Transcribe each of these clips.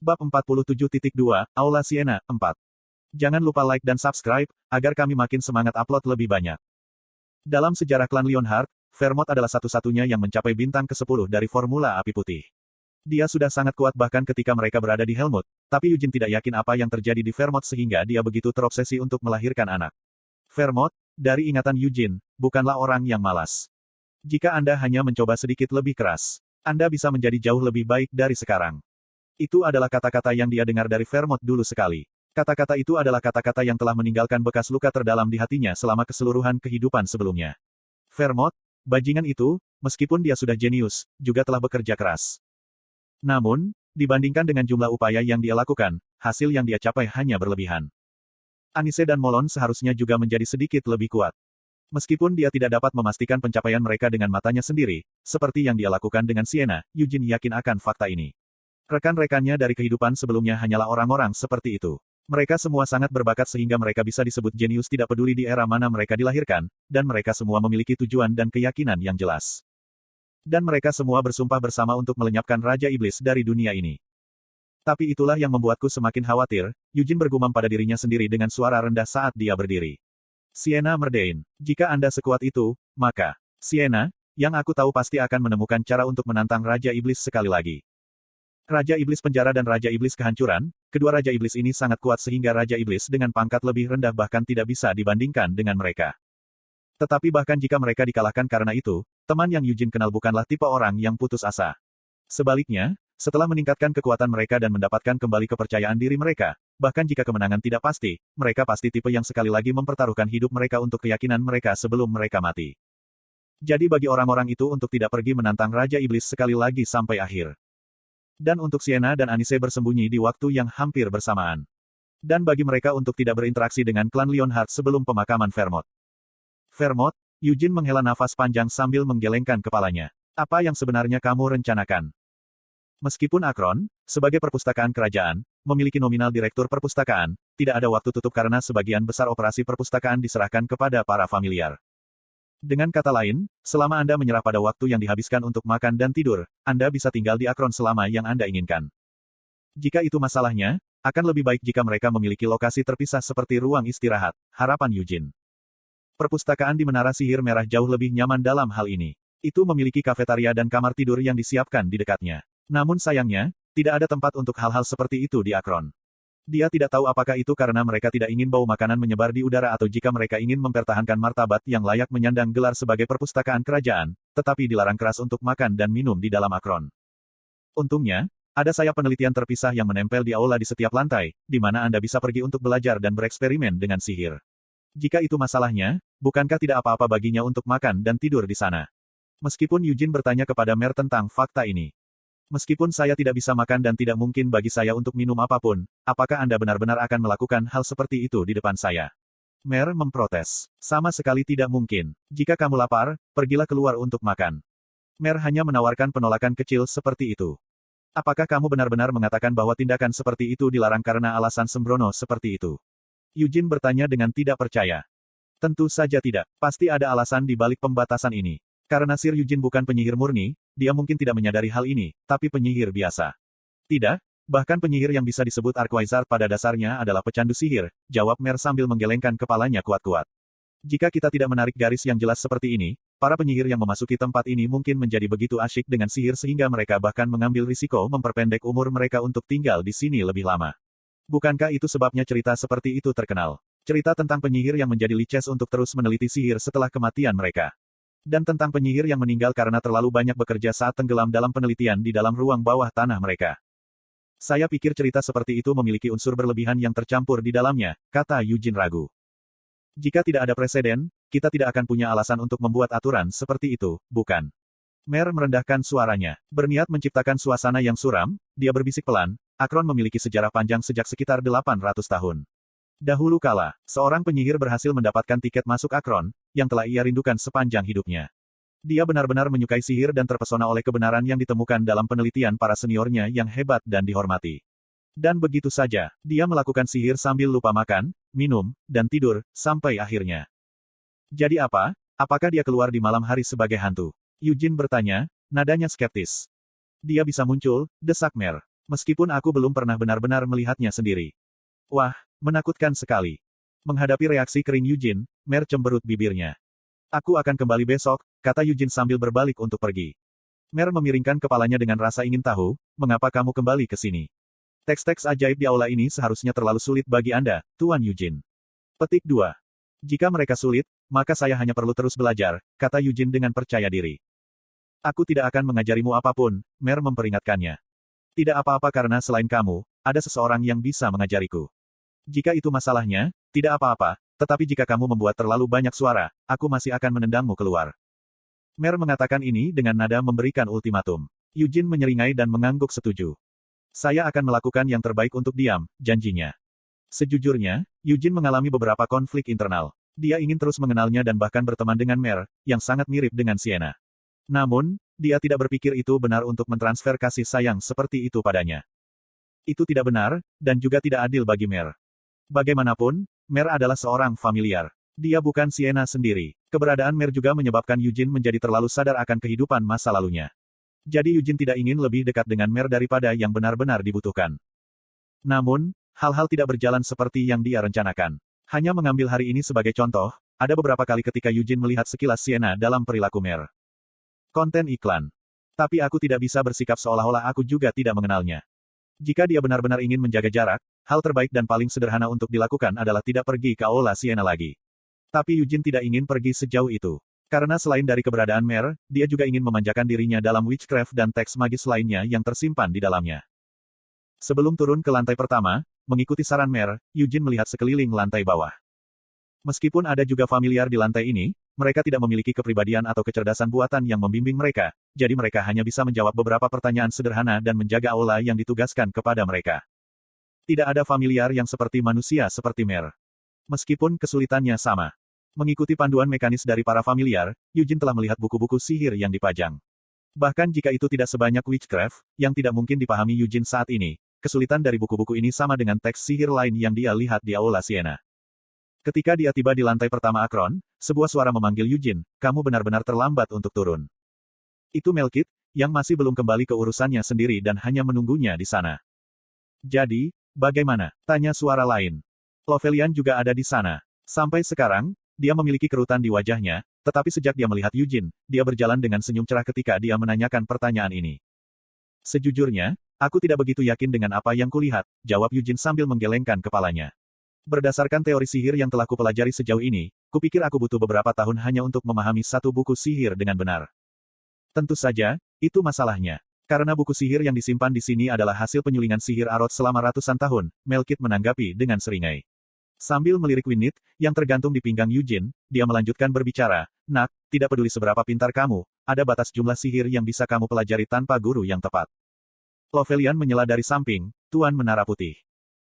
Bab 47.2, Aula Siena, 4. Jangan lupa like dan subscribe, agar kami makin semangat upload lebih banyak. Dalam sejarah klan Lionheart, Vermont adalah satu-satunya yang mencapai bintang ke-10 dari Formula Api Putih. Dia sudah sangat kuat bahkan ketika mereka berada di Helmut, tapi Eugene tidak yakin apa yang terjadi di Vermont sehingga dia begitu terobsesi untuk melahirkan anak. Vermont, dari ingatan Eugene, bukanlah orang yang malas. Jika Anda hanya mencoba sedikit lebih keras, Anda bisa menjadi jauh lebih baik dari sekarang. Itu adalah kata-kata yang dia dengar dari Vermont dulu sekali. Kata-kata itu adalah kata-kata yang telah meninggalkan bekas luka terdalam di hatinya selama keseluruhan kehidupan sebelumnya. Vermont, bajingan itu, meskipun dia sudah jenius, juga telah bekerja keras. Namun, dibandingkan dengan jumlah upaya yang dia lakukan, hasil yang dia capai hanya berlebihan. Anise dan Molon seharusnya juga menjadi sedikit lebih kuat. Meskipun dia tidak dapat memastikan pencapaian mereka dengan matanya sendiri, seperti yang dia lakukan dengan Siena, Eugene yakin akan fakta ini. Rekan-rekannya dari kehidupan sebelumnya hanyalah orang-orang seperti itu. Mereka semua sangat berbakat sehingga mereka bisa disebut jenius tidak peduli di era mana mereka dilahirkan, dan mereka semua memiliki tujuan dan keyakinan yang jelas. Dan mereka semua bersumpah bersama untuk melenyapkan Raja Iblis dari dunia ini. Tapi itulah yang membuatku semakin khawatir, Eugene bergumam pada dirinya sendiri dengan suara rendah saat dia berdiri. Siena Merdain, jika Anda sekuat itu, maka, Siena, yang aku tahu pasti akan menemukan cara untuk menantang Raja Iblis sekali lagi. Raja Iblis Penjara dan Raja Iblis Kehancuran, kedua Raja Iblis ini sangat kuat sehingga Raja Iblis dengan pangkat lebih rendah bahkan tidak bisa dibandingkan dengan mereka. Tetapi bahkan jika mereka dikalahkan karena itu, teman yang Eugene kenal bukanlah tipe orang yang putus asa. Sebaliknya, setelah meningkatkan kekuatan mereka dan mendapatkan kembali kepercayaan diri mereka, bahkan jika kemenangan tidak pasti, mereka pasti tipe yang sekali lagi mempertaruhkan hidup mereka untuk keyakinan mereka sebelum mereka mati. Jadi bagi orang-orang itu untuk tidak pergi menantang Raja Iblis sekali lagi sampai akhir. Dan untuk Siena dan Anise bersembunyi di waktu yang hampir bersamaan. Dan bagi mereka untuk tidak berinteraksi dengan klan Lionheart sebelum pemakaman Vermont. Vermont, Eugene menghela nafas panjang sambil menggelengkan kepalanya. Apa yang sebenarnya kamu rencanakan? Meskipun Akron, sebagai perpustakaan kerajaan, memiliki nominal direktur perpustakaan, tidak ada waktu tutup karena sebagian besar operasi perpustakaan diserahkan kepada para familiar. Dengan kata lain, selama Anda menyerah pada waktu yang dihabiskan untuk makan dan tidur, Anda bisa tinggal di Akron selama yang Anda inginkan. Jika itu masalahnya, akan lebih baik jika mereka memiliki lokasi terpisah seperti ruang istirahat, harapan Eugene. Perpustakaan di Menara Sihir Merah jauh lebih nyaman dalam hal ini. Itu memiliki kafetaria dan kamar tidur yang disiapkan di dekatnya. Namun sayangnya, tidak ada tempat untuk hal-hal seperti itu di Akron. Dia tidak tahu apakah itu karena mereka tidak ingin bau makanan menyebar di udara atau jika mereka ingin mempertahankan martabat yang layak menyandang gelar sebagai perpustakaan kerajaan, tetapi dilarang keras untuk makan dan minum di dalam Akron. Untungnya, ada sayap penelitian terpisah yang menempel di aula di setiap lantai, di mana Anda bisa pergi untuk belajar dan bereksperimen dengan sihir. Jika itu masalahnya, bukankah tidak apa-apa baginya untuk makan dan tidur di sana? Meskipun Eugene bertanya kepada Mer tentang fakta ini. Meskipun saya tidak bisa makan dan tidak mungkin bagi saya untuk minum apapun, apakah Anda benar-benar akan melakukan hal seperti itu di depan saya? Mer memprotes. Sama sekali tidak mungkin. Jika kamu lapar, pergilah keluar untuk makan. Mer hanya menawarkan penolakan kecil seperti itu. Apakah kamu benar-benar mengatakan bahwa tindakan seperti itu dilarang karena alasan sembrono seperti itu? Eugene bertanya dengan tidak percaya. Tentu saja tidak. Pasti ada alasan di balik pembatasan ini. Karena Sir Eugene bukan penyihir murni, dia mungkin tidak menyadari hal ini, tapi penyihir biasa. Tidak, bahkan penyihir yang bisa disebut Archwizard pada dasarnya adalah pecandu sihir, jawab Mer sambil menggelengkan kepalanya kuat-kuat. Jika kita tidak menarik garis yang jelas seperti ini, para penyihir yang memasuki tempat ini mungkin menjadi begitu asyik dengan sihir sehingga mereka bahkan mengambil risiko memperpendek umur mereka untuk tinggal di sini lebih lama. Bukankah itu sebabnya cerita seperti itu terkenal? Cerita tentang penyihir yang menjadi lices untuk terus meneliti sihir setelah kematian mereka. Dan tentang penyihir yang meninggal karena terlalu banyak bekerja saat tenggelam dalam penelitian di dalam ruang bawah tanah mereka. Saya pikir cerita seperti itu memiliki unsur berlebihan yang tercampur di dalamnya, kata Eugene ragu. Jika tidak ada preseden, kita tidak akan punya alasan untuk membuat aturan seperti itu, bukan? Mer merendahkan suaranya. Berniat menciptakan suasana yang suram, dia berbisik pelan, Akron memiliki sejarah panjang sejak sekitar 800 tahun. Dahulu kala, seorang penyihir berhasil mendapatkan tiket masuk Akron, yang telah ia rindukan sepanjang hidupnya. Dia benar-benar menyukai sihir dan terpesona oleh kebenaran yang ditemukan dalam penelitian para seniornya yang hebat dan dihormati. Dan begitu saja, dia melakukan sihir sambil lupa makan, minum, dan tidur, sampai akhirnya. Jadi apa? Apakah dia keluar di malam hari sebagai hantu? Eugene bertanya, nadanya skeptis. Dia bisa muncul, desak Mer. Meskipun aku belum pernah benar-benar melihatnya sendiri. Wah, menakutkan sekali. Menghadapi reaksi kering Eugene, Mer cemberut bibirnya. Aku akan kembali besok, kata Eugene sambil berbalik untuk pergi. Mer memiringkan kepalanya dengan rasa ingin tahu, mengapa kamu kembali ke sini? Teks-teks ajaib di aula ini seharusnya terlalu sulit bagi Anda, Tuan Eugene. Petik 2. Jika mereka sulit, maka saya hanya perlu terus belajar, kata Eugene dengan percaya diri. Aku tidak akan mengajarimu apapun, Mer memperingatkannya. Tidak apa-apa karena selain kamu, ada seseorang yang bisa mengajariku. Jika itu masalahnya, tidak apa-apa, tetapi jika kamu membuat terlalu banyak suara, aku masih akan menendangmu keluar. Mer mengatakan ini dengan nada memberikan ultimatum. Eugene menyeringai dan mengangguk setuju. Saya akan melakukan yang terbaik untuk diam, janjinya. Sejujurnya, Eugene mengalami beberapa konflik internal. Dia ingin terus mengenalnya dan bahkan berteman dengan Mer, yang sangat mirip dengan Sienna. Namun, dia tidak berpikir itu benar untuk mentransfer kasih sayang seperti itu padanya. Itu tidak benar, dan juga tidak adil bagi Mer. Bagaimanapun, Mer adalah seorang familiar. Dia bukan Sienna sendiri. Keberadaan Mer juga menyebabkan Eugene menjadi terlalu sadar akan kehidupan masa lalunya. Jadi Eugene tidak ingin lebih dekat dengan Mer daripada yang benar-benar dibutuhkan. Namun, hal-hal tidak berjalan seperti yang dia rencanakan. Hanya mengambil hari ini sebagai contoh, ada beberapa kali ketika Eugene melihat sekilas Sienna dalam perilaku Mer. Konten iklan. Tapi aku tidak bisa bersikap seolah-olah aku juga tidak mengenalnya. Jika dia benar-benar ingin menjaga jarak, hal terbaik dan paling sederhana untuk dilakukan adalah tidak pergi ke aula Sienna lagi. Tapi Eugene tidak ingin pergi sejauh itu. Karena selain dari keberadaan Mer, dia juga ingin memanjakan dirinya dalam witchcraft dan teks magis lainnya yang tersimpan di dalamnya. Sebelum turun ke lantai pertama, mengikuti saran Mer, Eugene melihat sekeliling lantai bawah. Meskipun ada juga familiar di lantai ini, mereka tidak memiliki kepribadian atau kecerdasan buatan yang membimbing mereka, jadi mereka hanya bisa menjawab beberapa pertanyaan sederhana dan menjaga aula yang ditugaskan kepada mereka. Tidak ada familiar yang seperti manusia seperti Mer. Meskipun kesulitannya sama. Mengikuti panduan mekanis dari para familiar, Eugene telah melihat buku-buku sihir yang dipajang. Bahkan jika itu tidak sebanyak witchcraft, yang tidak mungkin dipahami Eugene saat ini, kesulitan dari buku-buku ini sama dengan teks sihir lain yang dia lihat di aula Sienna. Ketika dia tiba di lantai pertama Akron, sebuah suara memanggil Eugene, kamu benar-benar terlambat untuk turun. Itu Melkit, yang masih belum kembali ke urusannya sendiri dan hanya menunggunya di sana. Jadi, bagaimana? Tanya suara lain. Lovelian juga ada di sana. Sampai sekarang, dia memiliki kerutan di wajahnya, tetapi sejak dia melihat Eugene, dia berjalan dengan senyum cerah ketika dia menanyakan pertanyaan ini. Sejujurnya, aku tidak begitu yakin dengan apa yang kulihat, jawab Eugene sambil menggelengkan kepalanya. Berdasarkan teori sihir yang telah kupelajari sejauh ini, kupikir aku butuh beberapa tahun hanya untuk memahami satu buku sihir dengan benar. Tentu saja, itu masalahnya. Karena buku sihir yang disimpan di sini adalah hasil penyulingan sihir Arot selama ratusan tahun, Melkit menanggapi dengan seringai. Sambil melirik Winit, yang tergantung di pinggang Eugene, dia melanjutkan berbicara, Nak, tidak peduli seberapa pintar kamu, ada batas jumlah sihir yang bisa kamu pelajari tanpa guru yang tepat. Lovelian menyela dari samping, Tuan Menara Putih.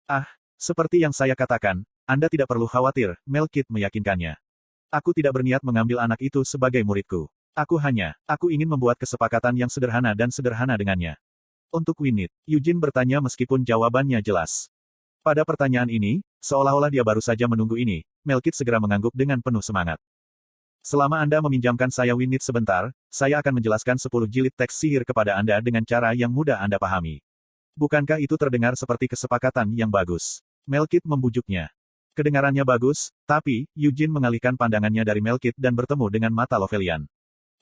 Ah, seperti yang saya katakan, Anda tidak perlu khawatir, Melkit meyakinkannya. Aku tidak berniat mengambil anak itu sebagai muridku. Aku ingin membuat kesepakatan yang sederhana dan sederhana dengannya. Untuk Winit, Eugene bertanya meskipun jawabannya jelas. Pada pertanyaan ini, seolah-olah dia baru saja menunggu ini, Melkit segera mengangguk dengan penuh semangat. Selama Anda meminjamkan saya Winit sebentar, saya akan menjelaskan 10 jilid teks sihir kepada Anda dengan cara yang mudah Anda pahami. Bukankah itu terdengar seperti kesepakatan yang bagus? Melkit membujuknya. Kedengarannya bagus, tapi, Eugene mengalihkan pandangannya dari Melkit dan bertemu dengan mata Lovelian.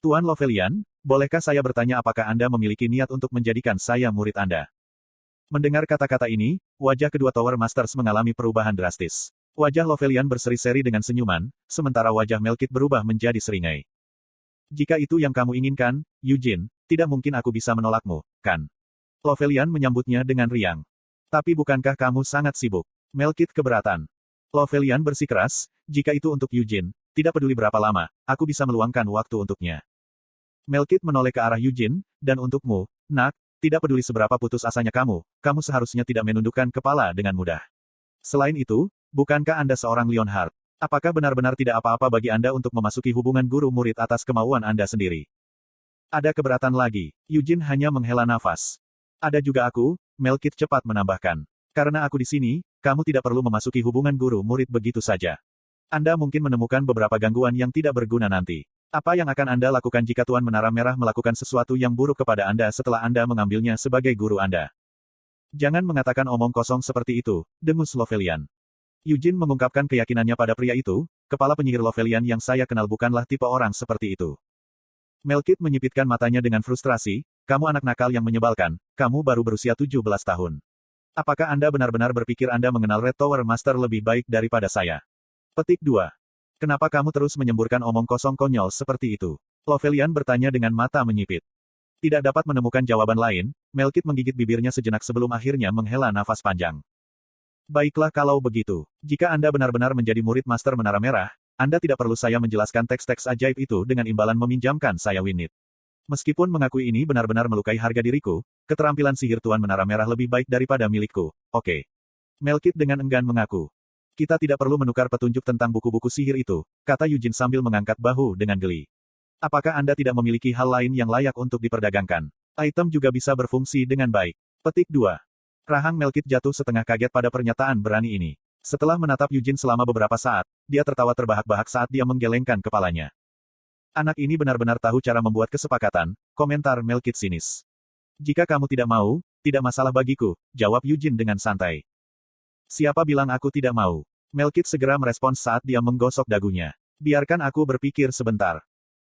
Tuan Lovelian, bolehkah saya bertanya apakah Anda memiliki niat untuk menjadikan saya murid Anda? Mendengar kata-kata ini, wajah kedua Tower Masters mengalami perubahan drastis. Wajah Lovelian berseri-seri dengan senyuman, sementara wajah Melkit berubah menjadi seringai. Jika itu yang kamu inginkan, Eugene, tidak mungkin aku bisa menolakmu, kan? Lovelian menyambutnya dengan riang. Tapi bukankah kamu sangat sibuk? Melkit keberatan. Lovelian bersikeras, jika itu untuk Eugene, tidak peduli berapa lama, aku bisa meluangkan waktu untuknya. Melkit menoleh ke arah Eugene, dan untukmu, Nak, tidak peduli seberapa putus asanya kamu seharusnya tidak menundukkan kepala dengan mudah. Selain itu, bukankah Anda seorang Leonhard? Apakah benar-benar tidak apa-apa bagi Anda untuk memasuki hubungan guru-murid atas kemauan Anda sendiri? Ada keberatan lagi. Eugene hanya menghela nafas. Ada juga aku, Melkit cepat menambahkan. Karena aku di sini, kamu tidak perlu memasuki hubungan guru-murid begitu saja. Anda mungkin menemukan beberapa gangguan yang tidak berguna nanti. Apa yang akan Anda lakukan jika Tuan Menara Merah melakukan sesuatu yang buruk kepada Anda setelah Anda mengambilnya sebagai guru Anda? Jangan mengatakan omong kosong seperti itu, dengus Lovelian. Eugene mengungkapkan keyakinannya pada pria itu, kepala penyihir Lovelian yang saya kenal bukanlah tipe orang seperti itu. Melkit menyipitkan matanya dengan frustrasi, kamu anak nakal yang menyebalkan, kamu baru berusia 17 tahun. Apakah Anda benar-benar berpikir Anda mengenal Red Tower Master lebih baik daripada saya? Petik 2. Kenapa kamu terus menyemburkan omong kosong konyol seperti itu? Lovelian bertanya dengan mata menyipit. Tidak dapat menemukan jawaban lain, Melkit menggigit bibirnya sejenak sebelum akhirnya menghela nafas panjang. Baiklah kalau begitu. Jika Anda benar-benar menjadi murid Master Menara Merah, Anda tidak perlu saya menjelaskan teks-teks ajaib itu dengan imbalan meminjamkan saya Winit. Meskipun mengakui ini benar-benar melukai harga diriku, keterampilan sihir Tuan Menara Merah lebih baik daripada milikku, oke. Melkit dengan enggan mengaku. Kita tidak perlu menukar petunjuk tentang buku-buku sihir itu, kata Eugene sambil mengangkat bahu dengan geli. Apakah Anda tidak memiliki hal lain yang layak untuk diperdagangkan? Item juga bisa berfungsi dengan baik. Petik 2. Rahang Melkit jatuh setengah kaget pada pernyataan berani ini. Setelah menatap Eugene selama beberapa saat, dia tertawa terbahak-bahak saat dia menggelengkan kepalanya. Anak ini benar-benar tahu cara membuat kesepakatan, komentar Melkit sinis. Jika kamu tidak mau, tidak masalah bagiku, jawab Eugene dengan santai. Siapa bilang aku tidak mau? Melkit segera merespons saat dia menggosok dagunya. Biarkan aku berpikir sebentar.